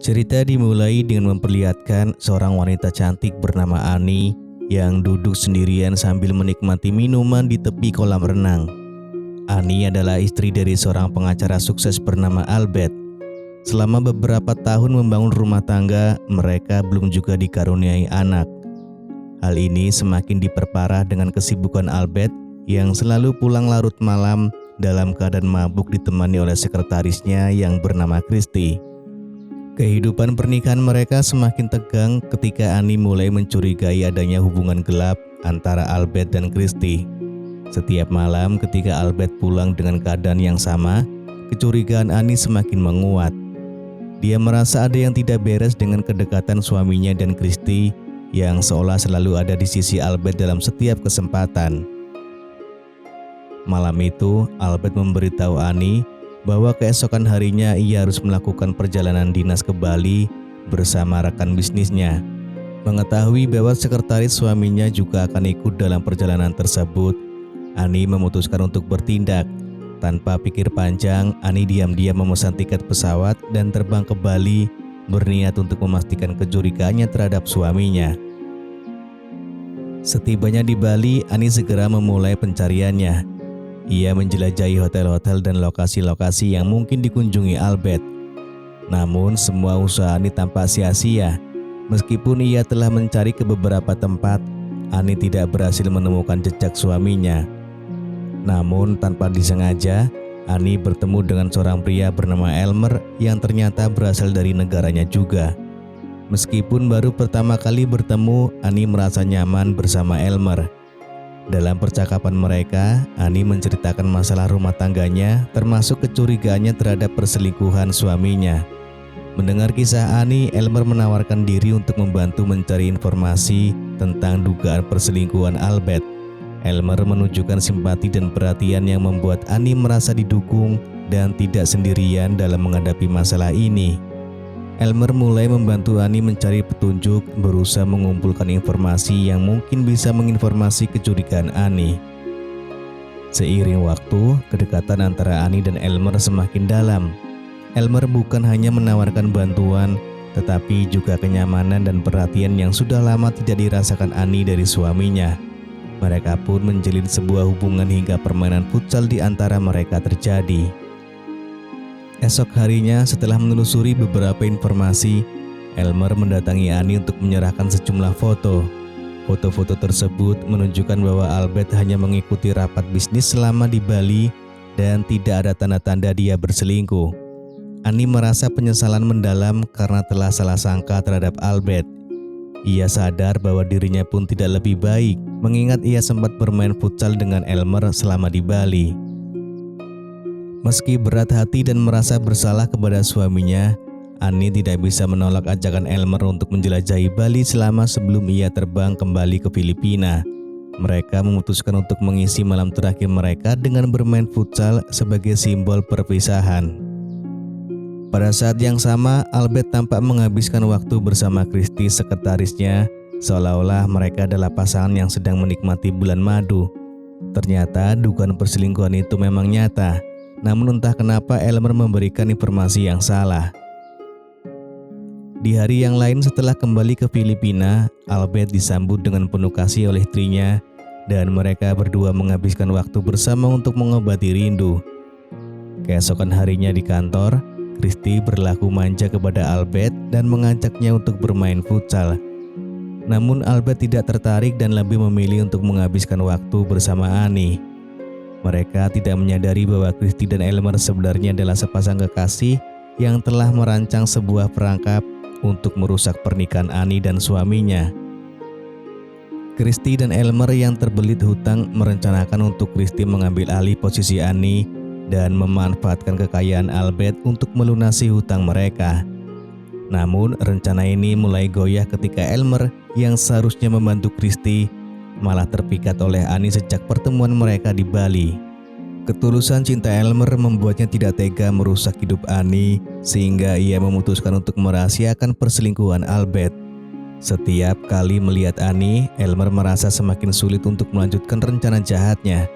Cerita dimulai dengan memperlihatkan seorang wanita cantik bernama Ani yang duduk sendirian sambil menikmati minuman di tepi kolam renang. Ani adalah istri dari seorang pengacara sukses bernama Albert. Selama beberapa tahun membangun rumah tangga, mereka belum juga dikaruniai anak. Hal ini semakin diperparah dengan kesibukan Albert yang selalu pulang larut malam dalam keadaan mabuk ditemani oleh sekretarisnya yang bernama Christy. Kehidupan pernikahan mereka semakin tegang ketika Ani mulai mencurigai adanya hubungan gelap antara Albert dan Christy. Setiap malam ketika Albert pulang dengan keadaan yang sama, kecurigaan Ani semakin menguat. Dia merasa ada yang tidak beres dengan kedekatan suaminya dan Christy yang seolah selalu ada di sisi Albert dalam setiap kesempatan. Malam itu, Albert memberitahu Ani bahwa keesokan harinya ia harus melakukan perjalanan dinas ke Bali bersama rekan bisnisnya. Mengetahui bahwa sekretaris suaminya juga akan ikut dalam perjalanan tersebut, Ani memutuskan untuk bertindak. Tanpa pikir panjang, Ani diam-diam memesan tiket pesawat dan terbang ke Bali, berniat untuk memastikan kecurigaannya terhadap suaminya. Setibanya di Bali, Ani segera memulai pencariannya. Ia menjelajahi hotel-hotel dan lokasi-lokasi yang mungkin dikunjungi Albert. Namun semua usaha Ani tampak sia-sia. Meskipun ia telah mencari ke beberapa tempat, Ani tidak berhasil menemukan jejak suaminya. Namun tanpa disengaja, Ani bertemu dengan seorang pria bernama Elmer yang ternyata berasal dari negaranya juga. Meskipun baru pertama kali bertemu, Ani merasa nyaman bersama Elmer. Dalam percakapan mereka, Ani menceritakan masalah rumah tangganya termasuk kecurigaannya terhadap perselingkuhan suaminya. Mendengar kisah Ani, Elmer menawarkan diri untuk membantu mencari informasi tentang dugaan perselingkuhan Albert. Elmer menunjukkan simpati dan perhatian yang membuat Ani merasa didukung dan tidak sendirian dalam menghadapi masalah ini. Elmer mulai membantu Ani mencari petunjuk, berusaha mengumpulkan informasi yang mungkin bisa menginformasi kecurigaan Ani. Seiring waktu, kedekatan antara Ani dan Elmer semakin dalam. Elmer bukan hanya menawarkan bantuan, tetapi juga kenyamanan dan perhatian yang sudah lama tidak dirasakan Ani dari suaminya. Mereka pun menjalin sebuah hubungan hingga permainan futsal di antara mereka terjadi. Esok harinya, setelah menelusuri beberapa informasi, Elmer mendatangi Ani untuk menyerahkan sejumlah foto. Foto-foto tersebut menunjukkan bahwa Albert hanya mengikuti rapat bisnis selama di Bali dan tidak ada tanda-tanda dia berselingkuh. Ani merasa penyesalan mendalam karena telah salah sangka terhadap Albert. Ia sadar bahwa dirinya pun tidak lebih baik, mengingat ia sempat bermain futsal dengan Elmer selama di Bali. Meski berat hati dan merasa bersalah kepada suaminya, Ani tidak bisa menolak ajakan Elmer untuk menjelajahi Bali selama sebelum ia terbang kembali ke Filipina. Mereka memutuskan untuk mengisi malam terakhir mereka dengan bermain futsal sebagai simbol perpisahan. Pada saat yang sama, Albert tampak menghabiskan waktu bersama Christy, sekretarisnya, seolah-olah mereka adalah pasangan yang sedang menikmati bulan madu. Ternyata dugaan perselingkuhan itu memang nyata. Namun entah kenapa Elmer memberikan informasi yang salah. Di hari yang lain setelah kembali ke Filipina, Albert disambut dengan penuh kasih oleh istrinya dan mereka berdua menghabiskan waktu bersama untuk mengobati rindu. Keesokan harinya di kantor, Christy berlaku manja kepada Albert dan mengajaknya untuk bermain futsal. Namun Albert tidak tertarik dan lebih memilih untuk menghabiskan waktu bersama Ani. Mereka tidak menyadari bahwa Christy dan Elmer sebenarnya adalah sepasang kekasih yang telah merancang sebuah perangkap untuk merusak pernikahan Ani dan suaminya. Christy dan Elmer yang terbelit hutang merencanakan untuk Christy mengambil alih posisi Ani dan memanfaatkan kekayaan Albert untuk melunasi hutang mereka. Namun rencana ini mulai goyah ketika Elmer yang seharusnya membantu Christy malah terpikat oleh Ani sejak pertemuan mereka di Bali. Ketulusan cinta Elmer membuatnya tidak tega merusak hidup Ani, sehingga ia memutuskan untuk merahasiakan perselingkuhan Albert. Setiap kali melihat Ani, Elmer merasa semakin sulit untuk melanjutkan rencana jahatnya.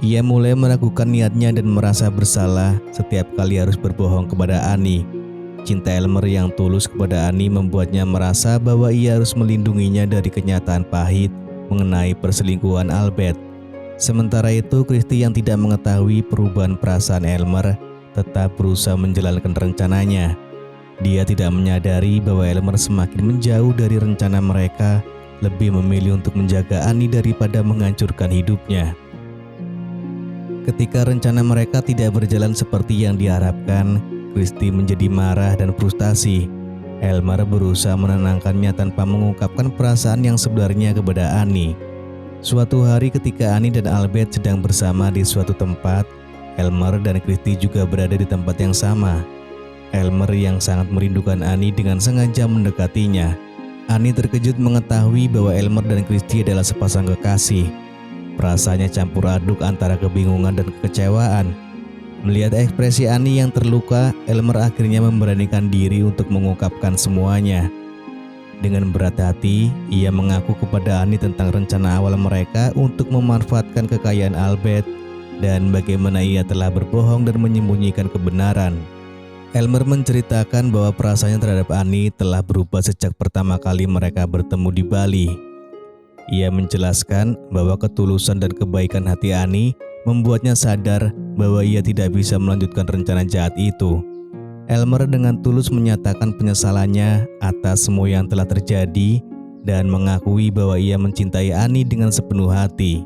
Ia mulai meragukan niatnya dan merasa bersalah setiap kali harus berbohong kepada Ani. Cinta Elmer yang tulus kepada Annie membuatnya merasa bahwa ia harus melindunginya dari kenyataan pahit mengenai perselingkuhan Albert. Sementara itu, Christy yang tidak mengetahui perubahan perasaan Elmer tetap berusaha menjalankan rencananya. Dia tidak menyadari bahwa Elmer semakin menjauh dari rencana mereka, lebih memilih untuk menjaga Annie daripada menghancurkan hidupnya. Ketika rencana mereka tidak berjalan seperti yang diharapkan, Christy menjadi marah dan frustasi. Elmer berusaha menenangkannya tanpa mengungkapkan perasaan yang sebenarnya kepada Annie. Suatu hari ketika Annie dan Albert sedang bersama di suatu tempat, Elmer dan Christy juga berada di tempat yang sama. Elmer yang sangat merindukan Annie dengan sengaja mendekatinya. Annie terkejut mengetahui bahwa Elmer dan Christy adalah sepasang kekasih. Perasaannya campur aduk antara kebingungan dan kekecewaan. Melihat ekspresi Annie yang terluka, Elmer akhirnya memberanikan diri untuk mengungkapkan semuanya. Dengan berat hati, ia mengaku kepada Annie tentang rencana awal mereka untuk memanfaatkan kekayaan Albert dan bagaimana ia telah berbohong dan menyembunyikan kebenaran. Elmer menceritakan bahwa perasaannya terhadap Annie telah berubah sejak pertama kali mereka bertemu di Bali. Ia menjelaskan bahwa ketulusan dan kebaikan hati Annie membuatnya sadar bahwa ia tidak bisa melanjutkan rencana jahat itu. Elmer dengan tulus menyatakan penyesalannya atas semua yang telah terjadi dan mengakui bahwa ia mencintai Annie dengan sepenuh hati.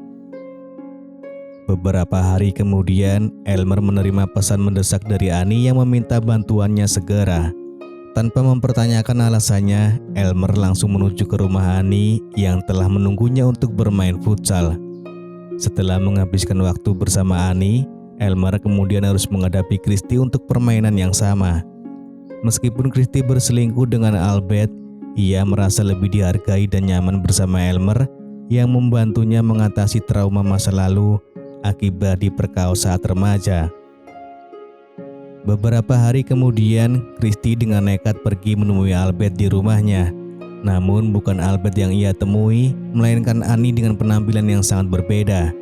Beberapa hari kemudian, Elmer menerima pesan mendesak dari Annie yang meminta bantuannya segera. Tanpa mempertanyakan alasannya, Elmer langsung menuju ke rumah Annie yang telah menunggunya untuk bermain futsal. Setelah menghabiskan waktu bersama Annie, Elmer kemudian harus menghadapi Christy untuk permainan yang sama. Meskipun Christy berselingkuh dengan Albert, ia merasa lebih dihargai dan nyaman bersama Elmer yang membantunya mengatasi trauma masa lalu akibat diperkosa saat remaja. Beberapa hari kemudian, Christy dengan nekat pergi menemui Albert di rumahnya. Namun bukan Albert yang ia temui, melainkan Annie dengan penampilan yang sangat berbeda.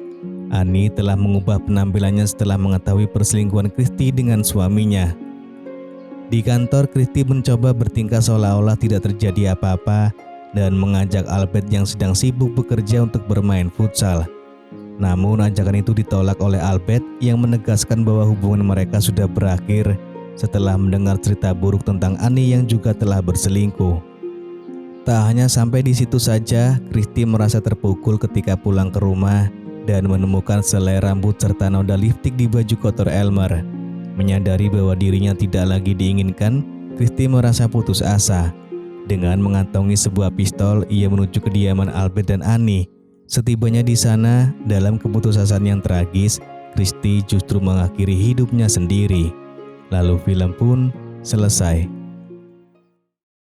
Annie telah mengubah penampilannya setelah mengetahui perselingkuhan Christy dengan suaminya. Di kantor, Christy mencoba bertingkah seolah-olah tidak terjadi apa-apa dan mengajak Albert yang sedang sibuk bekerja untuk bermain futsal. Namun ajakan itu ditolak oleh Albert yang menegaskan bahwa hubungan mereka sudah berakhir setelah mendengar cerita buruk tentang Annie yang juga telah berselingkuh. Tak hanya sampai di situ saja, Christy merasa terpukul ketika pulang ke rumah dan menemukan selai rambut serta noda lipstik di baju kotor Elmer. Menyadari bahwa dirinya tidak lagi diinginkan, Christy merasa putus asa. Dengan mengantongi sebuah pistol, ia menuju kediaman Albert dan Annie. Setibanya di sana, dalam keputusasaan yang tragis, Christy justru mengakhiri hidupnya sendiri. Lalu film pun selesai.